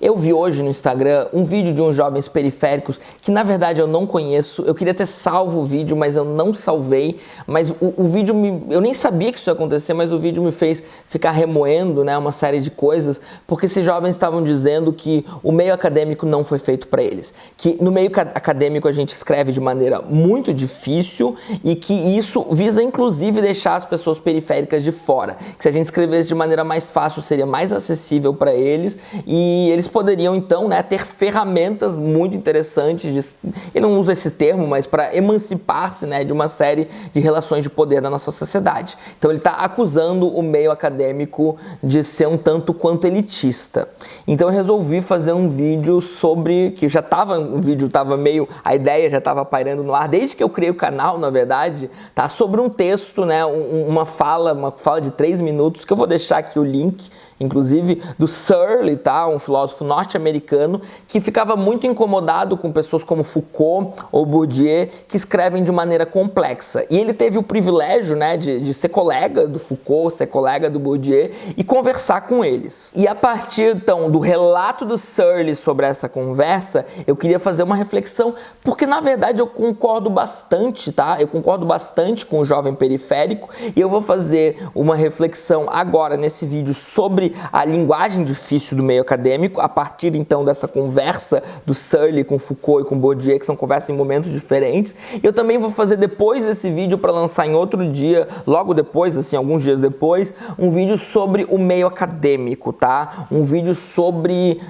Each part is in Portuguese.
Eu vi hoje no Instagram um vídeo de uns jovens periféricos que na verdade eu não conheço. Eu queria ter salvo o vídeo, mas eu não salvei. Mas o vídeo eu nem sabia que isso ia acontecer, mas o vídeo me fez ficar remoendo, né, uma série de coisas, porque esses jovens estavam dizendo que o meio acadêmico não foi feito para eles. Que no meio acadêmico a gente escreve de maneira muito difícil e que isso visa inclusive deixar as pessoas periféricas de fora. Que se a gente escrevesse de maneira mais fácil seria mais acessível para eles e eles poderiam então, né, ter ferramentas muito interessantes, ele não usa esse termo, mas para emancipar-se, né, de uma série de relações de poder na nossa sociedade. Então ele está acusando o meio acadêmico de ser um tanto quanto elitista. Então eu resolvi fazer um vídeo sobre, que já estava, o vídeo estava meio, a ideia já estava pairando no ar, desde que eu criei o canal, na verdade, tá, sobre um texto, né, uma fala de 3 minutos, que eu vou deixar aqui o link, inclusive, do Searle, tá? Um filósofo norte-americano que ficava muito incomodado com pessoas como Foucault ou Bourdieu que escrevem de maneira complexa. E ele teve o privilégio, né, de ser colega do Foucault, ser colega do Bourdieu e conversar com eles. E a partir, então, do relato do Searle sobre essa conversa, eu queria fazer uma reflexão, porque, na verdade, eu concordo bastante, tá? Eu concordo bastante com o jovem periférico e eu vou fazer uma reflexão agora nesse vídeo sobre a linguagem difícil do meio acadêmico, a partir então dessa conversa do Searle com Foucault e com Bourdieu, que são conversas em momentos diferentes. Eu também vou fazer depois desse vídeo, para lançar em outro dia, logo depois, assim, alguns dias depois, um vídeo sobre o meio acadêmico, tá? Um vídeo sobre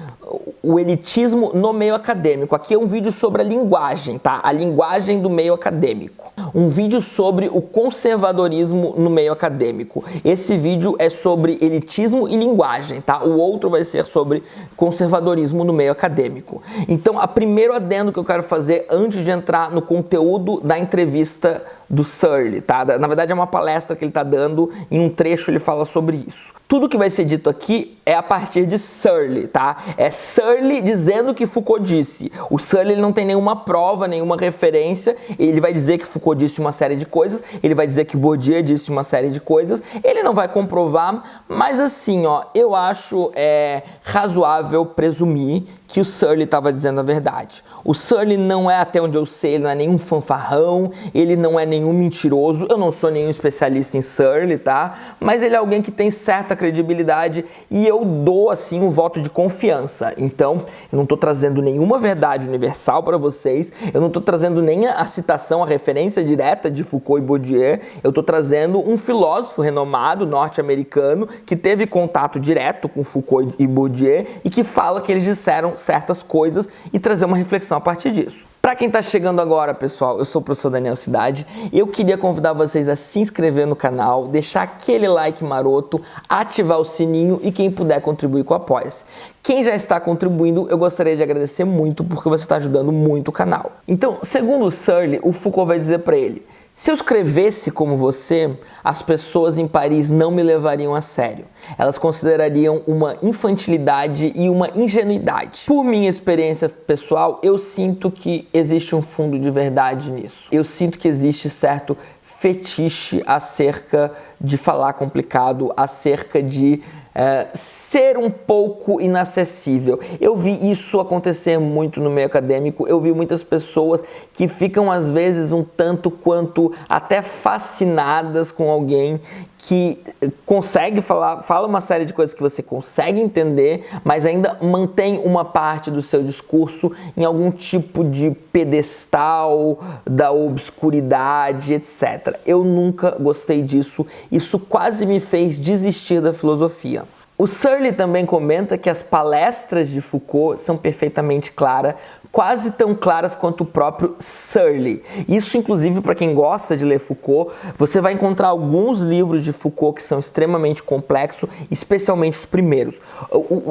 o elitismo no meio acadêmico. Aqui é um vídeo sobre a linguagem, tá? A linguagem do meio acadêmico. Um vídeo sobre o conservadorismo no meio acadêmico. Esse vídeo é sobre elitismo e linguagem, tá? O outro vai ser sobre conservadorismo no meio acadêmico. Então, o primeiro adendo que eu quero fazer antes de entrar no conteúdo da entrevista do Searle, tá? Na verdade, é uma palestra que ele está dando, em um trecho ele fala sobre isso. Tudo que vai ser dito aqui é a partir de Searle, tá? É Searle dizendo que Foucault disse. O Searle ele não tem nenhuma prova, nenhuma referência. Ele vai dizer que Foucault disse uma série de coisas, ele vai dizer que Bourdieu disse uma série de coisas. Ele não vai comprovar, mas assim, ó, eu acho razoável presumir que o Searle estava dizendo a verdade. O Searle não é, até onde eu sei, ele não é nenhum fanfarrão, ele não é nenhum mentiroso, eu não sou nenhum especialista em Searle, tá? Mas ele é alguém que tem certa credibilidade e eu dou, assim, um voto de confiança. Então, eu não estou trazendo nenhuma verdade universal para vocês, eu não estou trazendo nem a citação, a referência direta de Foucault e Bourdieu, eu estou trazendo um filósofo renomado norte-americano que teve contato direto com Foucault e Bourdieu e que fala que eles disseram certas coisas e trazer uma reflexão a partir disso. Para quem está chegando agora, pessoal, eu sou o professor Daniel Cidade e eu queria convidar vocês a se inscrever no canal, deixar aquele like maroto, ativar o sininho e quem puder contribuir com o Apoia-se. Quem já está contribuindo, eu gostaria de agradecer muito porque você está ajudando muito o canal. Então, segundo o Searle, o Foucault vai dizer para ele: se eu escrevesse como você, as pessoas em Paris não me levariam a sério. Elas considerariam uma infantilidade e uma ingenuidade. Por minha experiência pessoal, eu sinto que existe um fundo de verdade nisso. Eu sinto que existe certo fetiche acerca de falar complicado, acerca de ser um pouco inacessível. Eu vi isso acontecer muito no meio acadêmico, eu vi muitas pessoas que ficam às vezes um tanto quanto até fascinadas com alguém que consegue fala uma série de coisas que você consegue entender, mas ainda mantém uma parte do seu discurso em algum tipo de pedestal da obscuridade, etc. Eu nunca gostei disso, isso quase me fez desistir da filosofia. O Searle também comenta que as palestras de Foucault são perfeitamente claras, quase tão claras quanto o próprio Searle. Isso, inclusive, para quem gosta de ler Foucault, você vai encontrar alguns livros de Foucault que são extremamente complexos, especialmente os primeiros.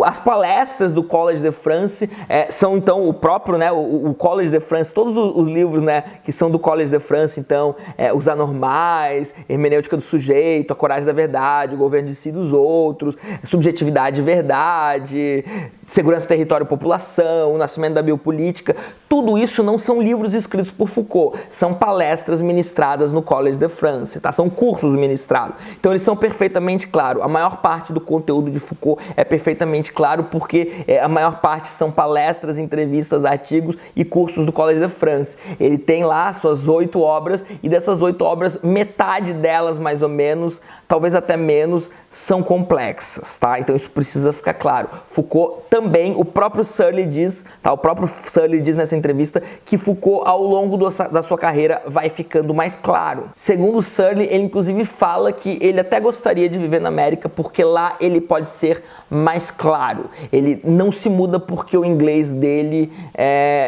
As palestras do Collège de France são, então, o próprio, né, o Collège de France, todos os livros, né, que são do Collège de France, então, Os Anormais, Hermenêutica do Sujeito, A Coragem da Verdade, O Governo de Si dos Outros, subjetividade e verdade, segurança, território e população, o nascimento da biopolítica, tudo isso não são livros escritos por Foucault, são palestras ministradas no Collège de France, tá? São cursos ministrados. Então eles são perfeitamente claros. A maior parte do conteúdo de Foucault é perfeitamente claro porque a maior parte são palestras, entrevistas, artigos e cursos do Collège de France. Ele tem lá suas 8 obras e dessas 8 obras, metade delas mais ou menos, talvez até menos, são complexas, tá? Então isso precisa ficar claro. Foucault também, o próprio Searle diz, tá? O próprio Searle diz nessa entrevista que Foucault, ao longo da sua carreira, vai ficando mais claro. Segundo Searle, ele inclusive fala que ele até gostaria de viver na América porque lá ele pode ser mais claro. Ele não se muda porque o inglês dele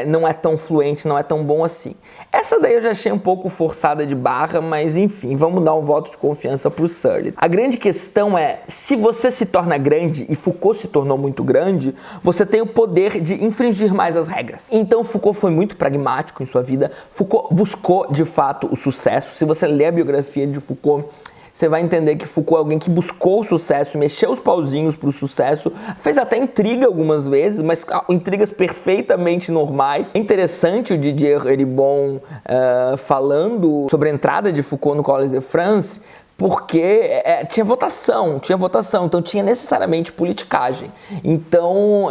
não é tão fluente, não é tão bom assim. Essa daí eu já achei um pouco forçada de barra, mas enfim, vamos dar um voto de confiança pro Searle. A grande questão é, se você se torna grande, e Foucault se tornou muito grande, você tem o poder de infringir mais as regras. Então Foucault foi muito pragmático em sua vida, Foucault buscou de fato o sucesso. Se você ler a biografia de Foucault, você vai entender que Foucault é alguém que buscou o sucesso, mexeu os pauzinhos para o sucesso, fez até intriga algumas vezes, mas intrigas perfeitamente normais. É interessante o Didier Eribon falando sobre a entrada de Foucault no Collège de France, porque tinha votação, então tinha necessariamente politicagem. Então,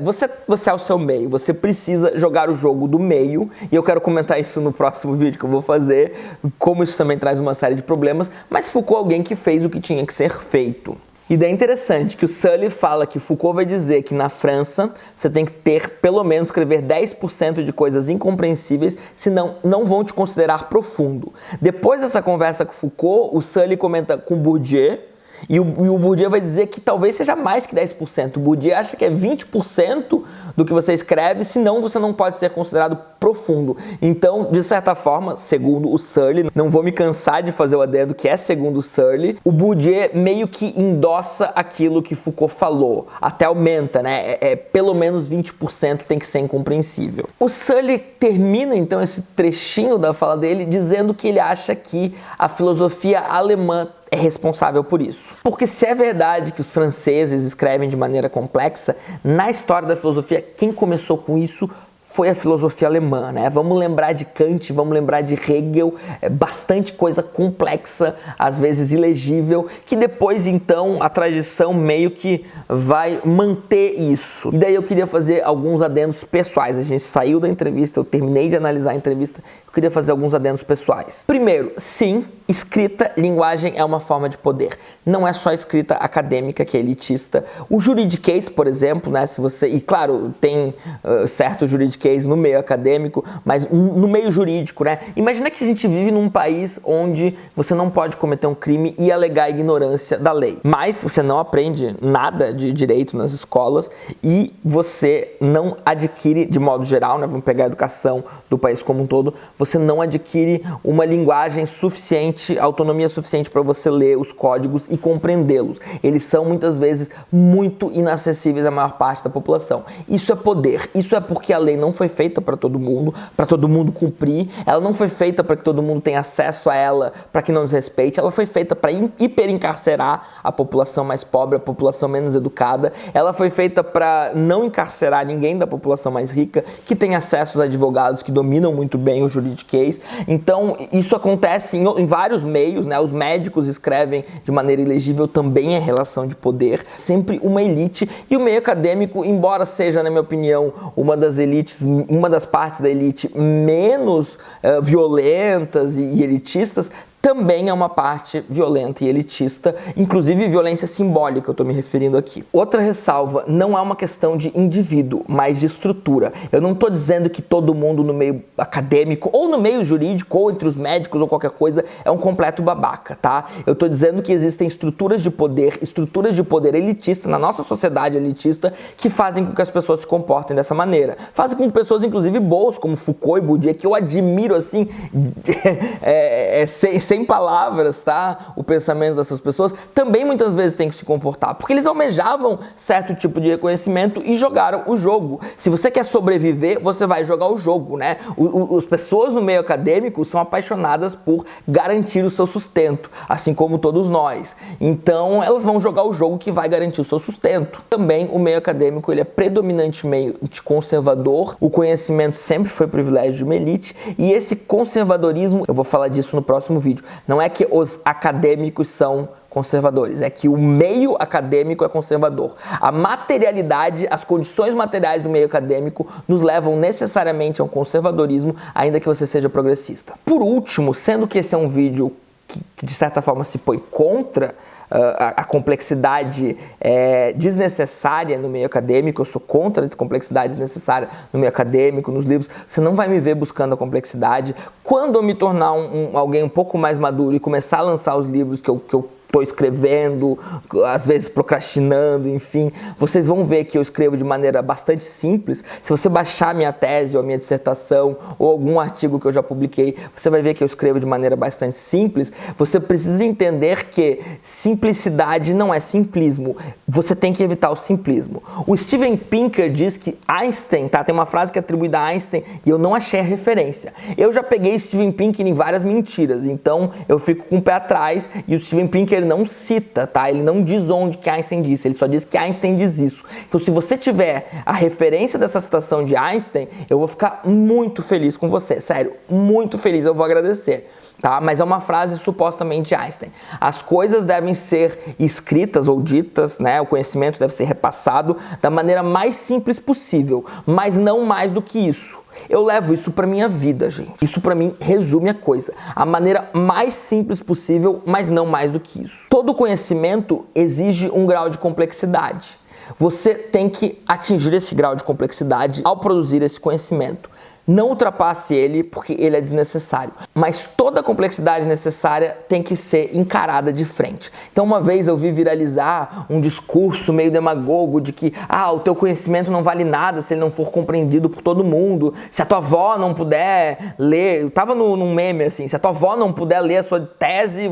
você é o seu meio, você precisa jogar o jogo do meio, e eu quero comentar isso no próximo vídeo que eu vou fazer, como isso também traz uma série de problemas, mas Foucault é alguém que fez o que tinha que ser feito. E daí é interessante que o Searle fala que Foucault vai dizer que na França você tem que ter, pelo menos, escrever 10% de coisas incompreensíveis, senão não vão te considerar profundo. Depois dessa conversa com Foucault, o Searle comenta com Bourdieu, e o Bourdieu vai dizer que talvez seja mais que 10%. O Bourdieu acha que é 20% do que você escreve, senão você não pode ser considerado profundo. Então, de certa forma, segundo o Searle, não vou me cansar de fazer o adendo que é segundo o Searle, o Bourdieu meio que endossa aquilo que Foucault falou, até aumenta, né? Pelo menos 20% tem que ser incompreensível. O Searle termina então esse trechinho da fala dele dizendo que ele acha que a filosofia alemã é responsável por isso. Porque se é verdade que os franceses escrevem de maneira complexa, na história da filosofia, quem começou com isso foi a filosofia alemã, né? Vamos lembrar de Kant, vamos lembrar de Hegel, bastante coisa complexa, às vezes ilegível, que depois então a tradição meio que vai manter isso. E daí eu queria fazer alguns adendos pessoais. A gente saiu da entrevista, eu terminei de analisar a entrevista, eu queria fazer alguns adendos pessoais. Primeiro, sim, escrita, linguagem é uma forma de poder. Não é só escrita acadêmica que é elitista. O juridiquês, por exemplo, né? Se você, e claro, tem certo juridiquês no meio acadêmico, mas no meio jurídico, né? Imagina que a gente vive num país onde você não pode cometer um crime e alegar a ignorância da lei. Mas você não aprende nada de direito nas escolas e você não adquire, de modo geral, né? Vamos pegar a educação do país como um todo, você não adquire uma linguagem suficiente, autonomia suficiente para você ler os códigos e compreendê-los. Eles são muitas vezes muito inacessíveis à maior parte da população. Isso é poder, isso é porque a lei não foi feita para todo mundo cumprir, ela não foi feita para que todo mundo tenha acesso a ela, para que não desrespeite, ela foi feita para hiperencarcerar a população mais pobre, a população menos educada, ela foi feita para não encarcerar ninguém da população mais rica, que tem acesso aos advogados que dominam muito bem o juridiquês. Então, isso acontece em vários meios, né? Os médicos escrevem de maneira ilegível, também é relação de poder, sempre uma elite, e o meio acadêmico, embora seja, na minha opinião, uma das elites, uma das partes da elite menos violentas e elitistas, também é uma parte violenta e elitista, inclusive violência simbólica, eu estou me referindo aqui. Outra ressalva, não é uma questão de indivíduo, mas de estrutura. Eu não estou dizendo que todo mundo no meio acadêmico, ou no meio jurídico, ou entre os médicos, ou qualquer coisa, é um completo babaca, tá? Eu estou dizendo que existem estruturas de poder elitista, na nossa sociedade elitista, que fazem com que as pessoas se comportem dessa maneira. Fazem com que pessoas, inclusive, boas, como Foucault e Bourdieu, que eu admiro, assim, sem sem palavras, tá? O pensamento dessas pessoas também muitas vezes tem que se comportar, porque eles almejavam certo tipo de reconhecimento e jogaram o jogo. Se você quer sobreviver, você vai jogar o jogo, né? As pessoas no meio acadêmico são apaixonadas por garantir o seu sustento, assim como todos nós. Então, elas vão jogar o jogo que vai garantir o seu sustento. Também o meio acadêmico, ele é predominantemente conservador. O conhecimento sempre foi privilégio de uma elite, e esse conservadorismo, eu vou falar disso no próximo vídeo, não é que os acadêmicos são conservadores, é que o meio acadêmico é conservador. A materialidade, as condições materiais do meio acadêmico nos levam necessariamente a um conservadorismo, ainda que você seja progressista. Por último, sendo que esse é um vídeo que de certa forma se põe contra a complexidade desnecessária no meio acadêmico, eu sou contra a complexidade desnecessária no meio acadêmico, nos livros, você não vai me ver buscando a complexidade. Quando eu me tornar alguém um pouco mais maduro e começar a lançar os livros que eu estou escrevendo, às vezes procrastinando, enfim, vocês vão ver que eu escrevo de maneira bastante simples. Se você baixar minha tese ou a minha dissertação ou algum artigo que eu já publiquei, você vai ver que eu escrevo de maneira bastante simples. Você precisa entender que simplicidade não é simplismo. Você tem que evitar o simplismo. O Steven Pinker diz que Einstein, tá? Tem uma frase que é atribuída a Einstein e eu não achei a referência. Eu já peguei Steven Pinker em várias mentiras, então eu fico com o pé atrás, e o Steven Pinker ele não cita, tá? Ele não diz onde que Einstein disse, ele só diz que Einstein diz isso. Então, se você tiver a referência dessa citação de Einstein, eu vou ficar muito feliz com você, sério, muito feliz, eu vou agradecer. Tá? Mas é uma frase supostamente de Einstein. As coisas devem ser escritas ou ditas, né? O conhecimento deve ser repassado da maneira mais simples possível, mas não mais do que isso. Eu levo isso para minha vida, gente. Isso para mim resume a coisa. A maneira mais simples possível, mas não mais do que isso. Todo conhecimento exige um grau de complexidade. Você tem que atingir esse grau de complexidade ao produzir esse conhecimento. Não ultrapasse ele, porque ele é desnecessário. Mas toda a complexidade necessária tem que ser encarada de frente. Então, uma vez eu vi viralizar um discurso meio demagogo de que o teu conhecimento não vale nada se ele não for compreendido por todo mundo. Se a tua avó não puder ler, eu tava num meme assim, se a tua avó não puder ler a sua tese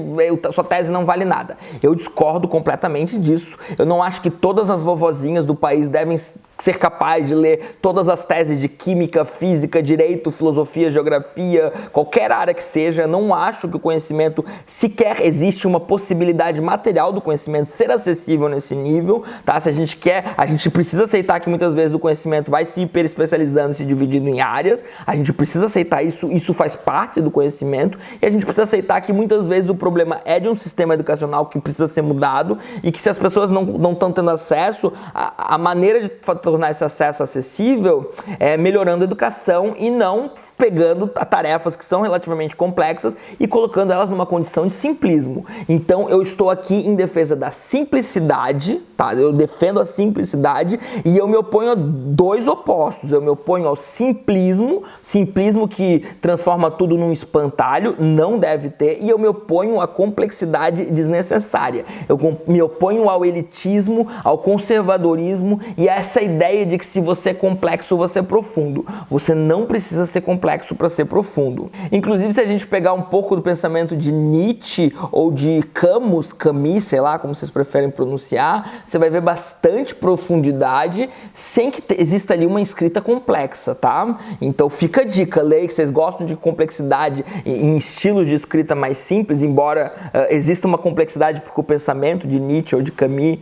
não vale nada. Eu discordo completamente disso. Eu não acho que todas as vovozinhas do país devem ser capazes de ler todas as teses de química, física, direito, filosofia, geografia, qualquer área que seja. Não acho que o conhecimento, sequer existe uma possibilidade material do conhecimento ser acessível nesse nível, tá? Se a gente quer, a gente precisa aceitar que muitas vezes o conhecimento vai se hiperespecializando, se dividindo em áreas. A gente precisa aceitar isso, isso faz parte do conhecimento, e a gente precisa aceitar que muitas vezes o problema é de um sistema educacional que precisa ser mudado, e que se as pessoas não estão tendo acesso, a maneira de tornar esse acesso acessível é melhorando a educação e não pegando tarefas que são relativamente complexas e colocando elas numa condição de simplismo. Então eu estou aqui em defesa da simplicidade, tá? Eu defendo a simplicidade e eu me oponho a dois opostos. Eu me oponho ao simplismo que transforma tudo num espantalho, não deve ter, e eu me oponho à complexidade desnecessária. Eu me oponho ao elitismo, ao conservadorismo e a essa ideia de que se você é complexo, você é profundo. Você não precisa ser complexo para ser profundo. Inclusive, se a gente pegar um pouco do pensamento de Nietzsche ou de Camus, sei lá como vocês preferem pronunciar, você vai ver bastante profundidade sem que exista ali uma escrita complexa, tá? Então fica a dica, leia, que vocês gostam de complexidade em estilos de escrita mais simples, embora exista uma complexidade porque o pensamento de Nietzsche ou de Camus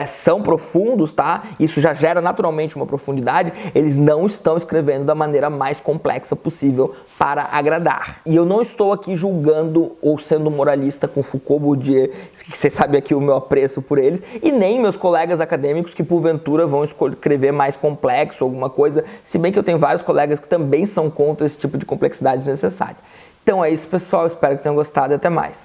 são profundos, tá? Isso já gera naturalmente uma profundidade. Eles não estão escrevendo da maneira mais complexa possível para agradar. E eu não estou aqui julgando ou sendo moralista com Foucault, Bourdieu, que você sabe aqui o meu apreço por eles, e nem meus colegas acadêmicos que porventura vão escrever mais complexo, alguma coisa, se bem que eu tenho vários colegas que também são contra esse tipo de complexidade desnecessária. Então é isso, pessoal, espero que tenham gostado e até mais.